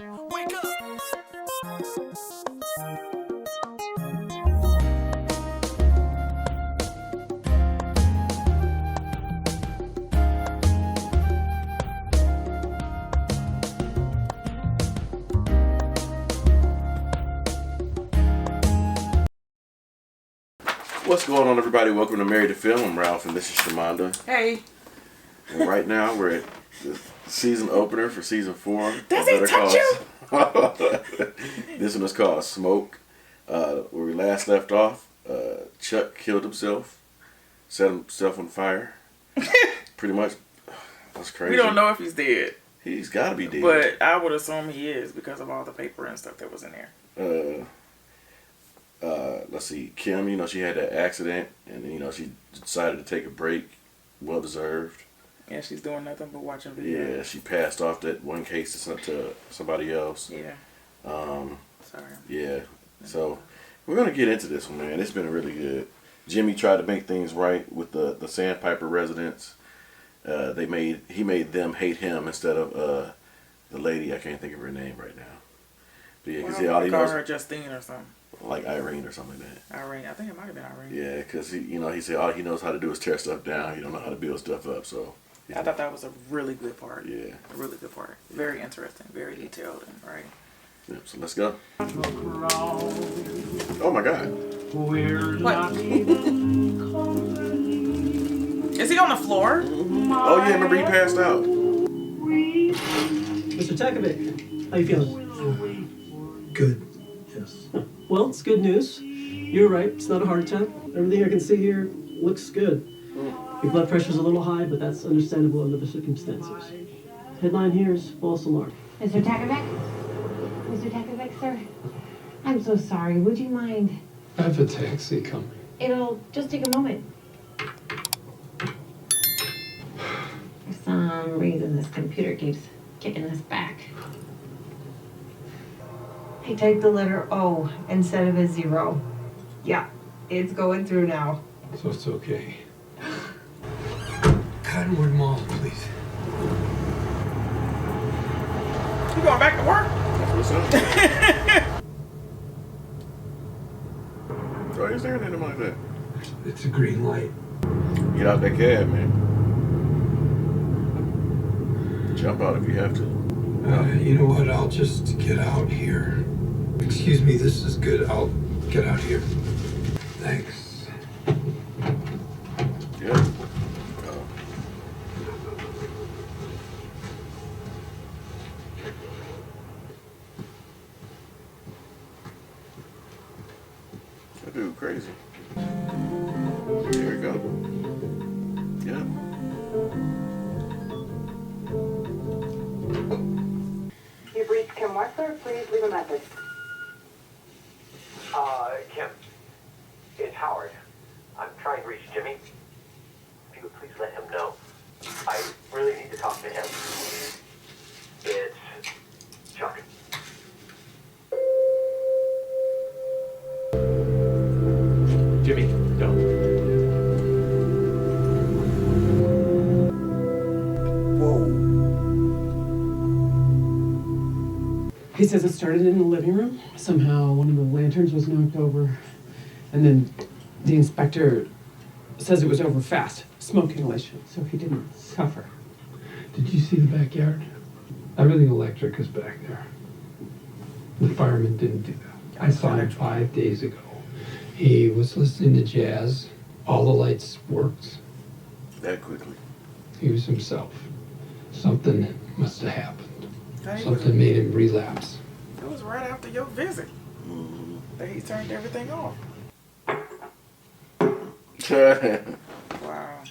Wake up! What's going on, everybody? Welcome to Married to Film. I'm Ralph, and this is Shamanda. Hey. And right now, we're at the season opener for season 4. Does he touch you? This one is called Smoke. Where we last left off, Chuck killed himself, set himself on fire. Pretty much. That's crazy. We don't know if he's dead. He's got to be dead. But I would assume he is because of all the paper and stuff that was in there. Let's see, Kim, she had that accident, and then, she decided to take a break. Well deserved. Yeah, she's doing nothing but watching videos. Yeah, she passed off that one case to somebody else. Yeah. Sorry. Yeah. So we're gonna get into this one, man. It's been really good. Jimmy tried to make things right with the Sandpiper residents. He made them hate him instead of the lady. I can't think of her name right now. But yeah, because all he knows her Justine or something. Like Irene or something like that. Irene, I think it might have been Irene. Yeah, because he said all he knows how to do is tear stuff down. He don't know how to build stuff up. So yeah. I thought that was a really good part. Yeah, a really good part. Very interesting, very detailed, and right. Yep. So let's go. Oh my God. What? Is he on the floor? Oh yeah, remember he passed out. Mr. Takovic, how you feeling? Good, yes. Well, it's good news. You're right, it's not a heart attack. Everything I can see here looks good. Your blood pressure's a little high, but that's understandable under the circumstances. Headline here is false alarm. Mr. Takovic? Mr. Takovic, sir? I'm so sorry. Would you mind? I have a taxi coming. It'll just take a moment. For some reason, this computer keeps kicking us back. I typed the letter O instead of a 0. Yeah, it's going through now. So it's okay. Cottonwood Mall, please. You going back to work? That's what's up. So he's staring at him like that. It's a green light. Get out that cab, man. Jump out if you have to. You know what? I'll just get out here. Excuse me, this is good. I'll get out here. Thanks. Yeah. That dude crazy. Here we go. Yeah. You've reached Kim Wexler. Please leave a message. Kim, it's Howard. I'm trying to reach Jimmy. If you would please let him know. I really need to talk to him. It's Chuck. Jimmy, go. He says it started in the living room. Somehow one of the lanterns was knocked over. And then the inspector says it was over fast. Smoke inhalation. So he didn't suffer. Did you see the backyard? Everything electric is back there. The fireman didn't do that. I saw him 5 days ago. He was listening to jazz. All the lights worked. That quickly. He was himself. Something must have happened. Hey, Something made him relapse. It was right after your visit that he turned everything off. Wow.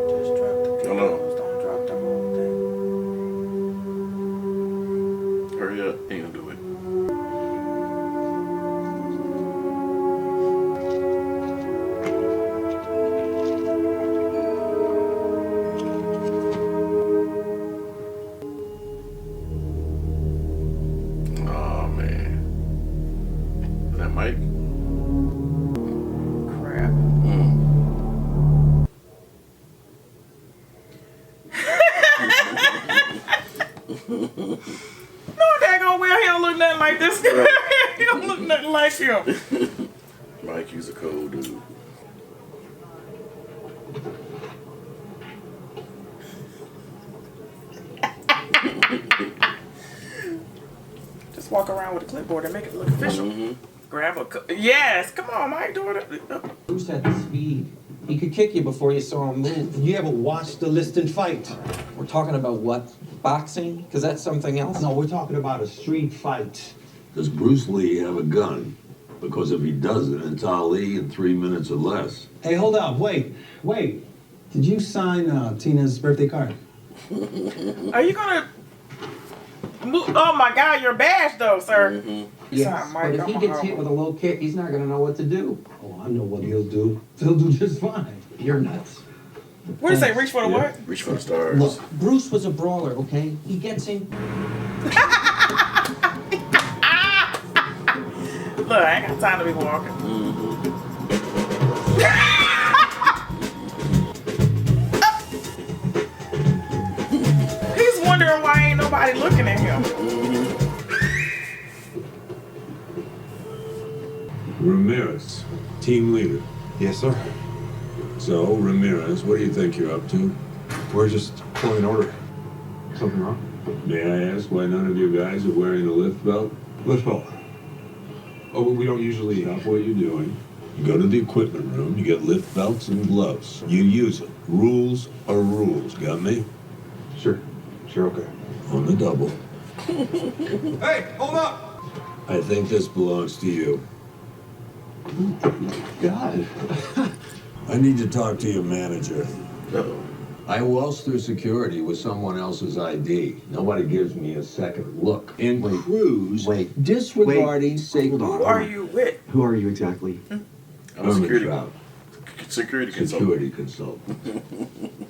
Just drop the pillows, don't drop the whole thing. Hurry up. Ain't gonna do it. like him. Mike, he's a cold dude. Just walk around with a clipboard and make it look official. Grab a yes, come on, Mike, do it. Bruce had the speed. He could kick you before you saw him move. You ever watched the Liston fight? We're talking about what? Boxing? Because that's something else? No, we're talking about a street fight. Does Bruce Lee have a gun? Because if he doesn't, it's Ali in 3 minutes or less. Hey, hold up, wait. Did you sign Tina's birthday card? Are you gonna oh my God, your badge though, sir. Yes, but if he gets hit with a low kick, he's not going to know what to do. Oh, I know what he'll do. He'll do just fine. You're nuts. What do you say, reach for the what? Reach for the stars. Look, Bruce was a brawler, okay? He gets in. Look, I ain't got time to be walking. He's wondering why ain't nobody looking at him. Ramirez, team leader. Yes, sir. So, Ramirez, what do you think you're up to? We're just pulling an order. Something wrong? May I ask why none of you guys are wearing a lift belt? Lift belt. Oh, we don't usually. Stop what you're doing. You go to the equipment room, you get lift belts and gloves. You use them. Rules are rules, got me? Sure, okay. On the double. Hey, hold up! I think this belongs to you. God. I need to talk to your manager. Uh-oh. I waltzed through security with someone else's ID. Nobody gives me a second look. In Cruz, disregarding sacred Who are you with? Who are you exactly? I'm a security Trout, security consultant. security consultant.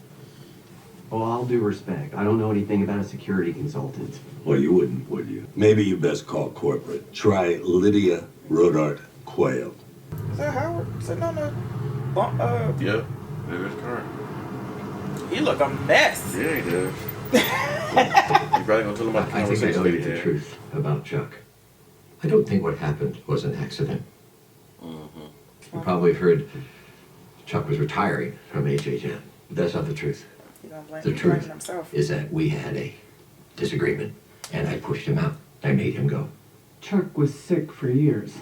Well, all due respect, I don't know anything about a security consultant. Well, you wouldn't, would you? Maybe you best call corporate. Try Lydia Rodart Quayle. Is that Howard sitting on the Yep. There's his car. he look a mess. Yeah, he does. You probably gonna tell him about the I think I conversation know that you he the had. truth about Chuck. I don't think what happened was an accident. You probably heard Chuck was retiring from HHN. But that's not the truth. He gonna blame, The he blaming truth himself. is that we had a disagreement, and I pushed him out. I made him go. Chuck was sick for years.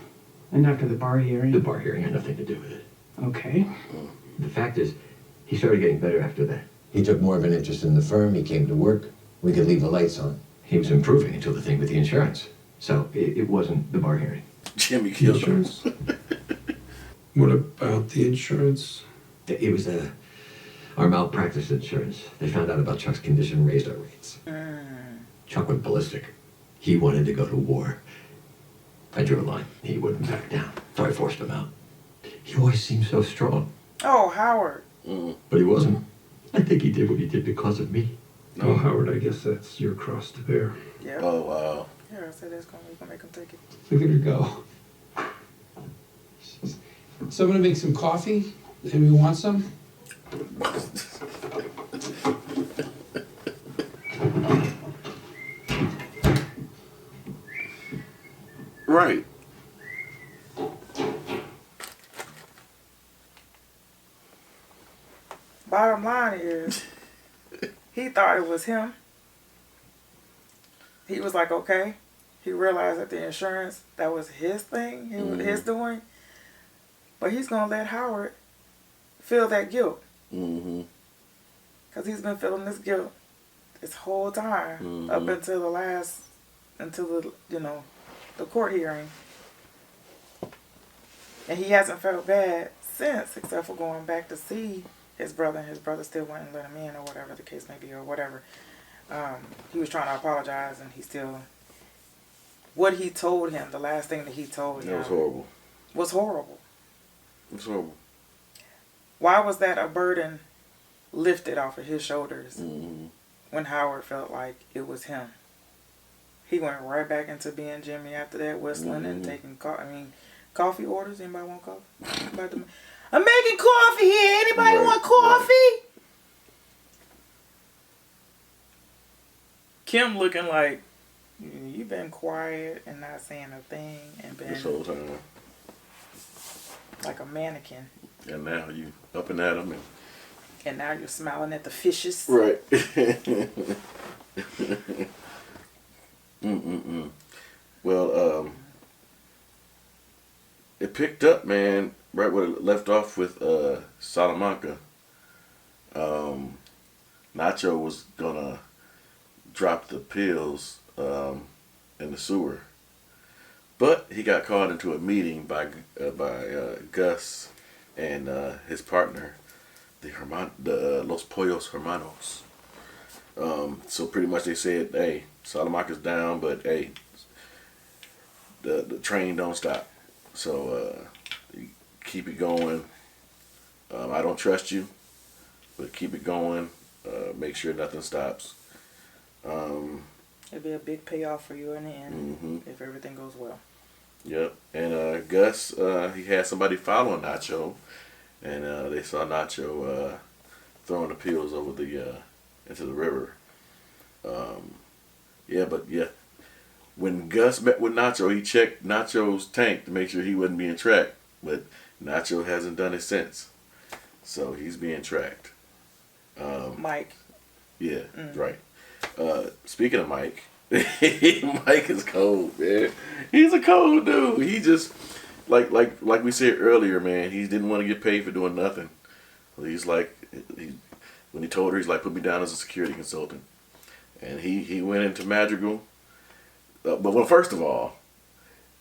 And after the bar hearing? The bar hearing had nothing to do with it. Okay. The fact is, he started getting better after that. He took more of an interest in the firm. He came to work. We could leave the lights on. He was improving until the thing with the insurance. So it wasn't the bar hearing. Jimmy killed him. Insurance? What about the insurance? It was our malpractice insurance. They found out about Chuck's condition and raised our rates. Chuck went ballistic. He wanted to go to war. I drew a line. He wouldn't back down. So I forced him out. He always seemed so strong. Oh, Howard. But he wasn't. I think he did what he did because of me. Oh, Howard, I guess that's your cross to bear. Yeah. Oh, wow. Yeah, I said that's gonna make him take it. Look at her go. So I'm gonna make some coffee. Anybody want some? Right. Bottom line is, he thought it was him. He was like, okay. He realized that the insurance, that was his thing, his doing. But he's going to let Howard feel that guilt. Because he's been feeling this guilt this whole time, up until the court hearing. And he hasn't felt bad since, except for going back to see his brother, and his brother still wouldn't let him in, or whatever the case may be, or whatever. He was trying to apologize, and he still... What he told him, the last thing that he told him... It was horrible. Was horrible. It was horrible. Why was that a burden lifted off of his shoulders when Howard felt like it was him? He went right back into being Jimmy after that, whistling and taking coffee orders. Anybody want coffee? I'm making coffee here. Anybody want coffee? Kim looking like, you been quiet and not saying a thing and been this whole time. like a mannequin. And now you up and at him. And now you're smiling at the fishes. Right. Well, it picked up, man, right where it left off with Salamanca. Nacho was gonna drop the pills in the sewer, but he got called into a meeting by Gus and his partner, the Los Pollos Hermanos. So pretty much they said, hey, Salamanca's down, but hey, the train don't stop. So keep it going. I don't trust you, but keep it going. Make sure nothing stops. It'll be a big payoff for you in the end if everything goes well. Yep. And Gus, he had somebody following Nacho, and they saw Nacho throwing the pills over the into the river. When Gus met with Nacho, he checked Nacho's tank to make sure he wasn't being tracked, but Nacho hasn't done it since, so he's being tracked. Mike. Yeah, right. Speaking of Mike, Mike is cold, man. He's a cold dude. He just like we said earlier, man. He didn't want to get paid for doing nothing. He's like, when he told her, he's like, put me down as a security consultant, and he went into Madrigal. But well, first of all,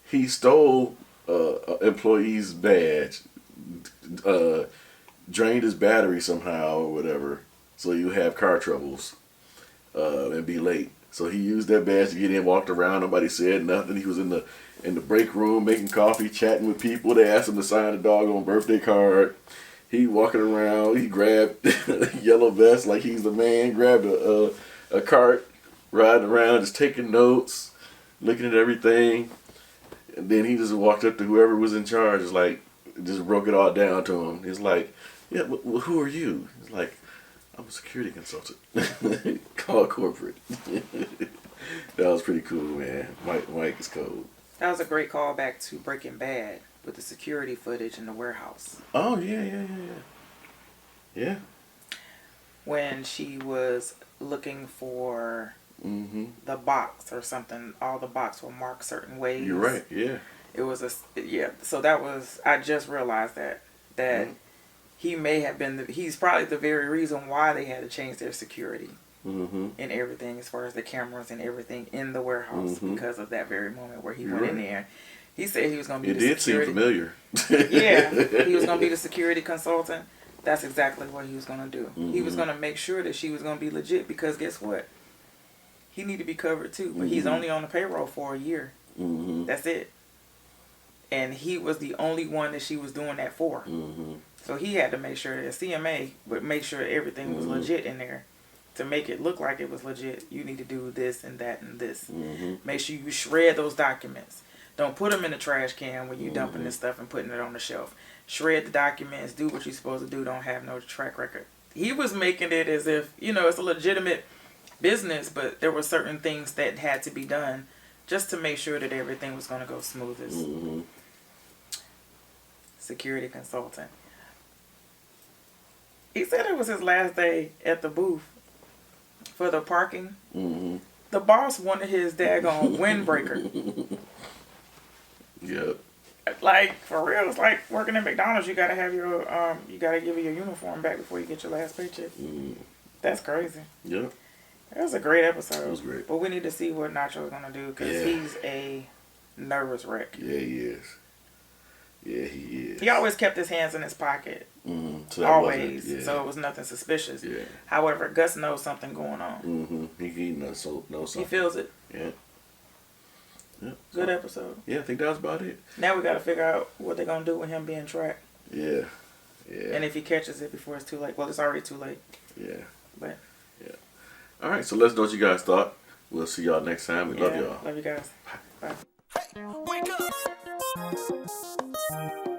he stole an employee's badge, drained his battery somehow or whatever, so you have car troubles and be late. So he used that badge to get in, walked around. Nobody said nothing. He was in the break room making coffee, chatting with people. They asked him to sign a doggone birthday card. He walking around. He grabbed a yellow vest like he's the man. Grabbed a cart, riding around, just taking notes, looking at everything. And then he just walked up to whoever was in charge. It's like, just broke it all down to him. He's like, yeah, well, who are you? He's like, I'm a security consultant. Call corporate. That was pretty cool, man. Mike is cold. That was a great callback to Breaking Bad with the security footage in the warehouse. Oh, yeah. Yeah. When she was looking for the box or something, all the box will mark certain ways. You're right, yeah. It was so that was, I just realized that he may have been, he's probably the very reason why they had to change their security and everything, as far as the cameras and everything in the warehouse, because of that very moment where he went in there. He said he was going to be the security. It did seem familiar. Yeah, he was going to be the security consultant. That's exactly what he was going to do. He was going to make sure that she was going to be legit, because guess what? He need to be covered too, but he's only on the payroll for a year. That's it. And he was the only one that she was doing that for. So he had to make sure that CMA would make sure everything was legit in there. To make it look like it was legit, you need to do this and that and this. Make sure you shred those documents. Don't put them in the trash can when you're dumping this stuff and putting it on the shelf. Shred the documents. Do what you're supposed to do. Don't have no track record. He was making it as if, it's a legitimate business, but there were certain things that had to be done just to make sure that everything was going to go smoothest. Security consultant. He said it was his last day at the booth for the parking. The boss wanted his daggone windbreaker. Yep. Like, for real, it's like working at McDonald's. You gotta have your you gotta give your uniform back before you get your last paycheck. That's crazy. Yep. That was a great episode. It was great. But we need to see what Nacho's gonna do, because he's a nervous wreck. Yeah, he is. Yeah, he is. He always kept his hands in his pocket. So always. So it was nothing suspicious. Yeah. However, Gus knows something going on. He knows something. He feels it. Yeah. Good episode. Yeah, I think that was about it. Now we got to figure out what they're going to do with him being tracked. Yeah. And if he catches it before it's too late. Well, it's already too late. Yeah. But. Yeah. All right, so let us know what you guys thought. We'll see y'all next time. We love y'all. Love you guys. Bye. Wake up!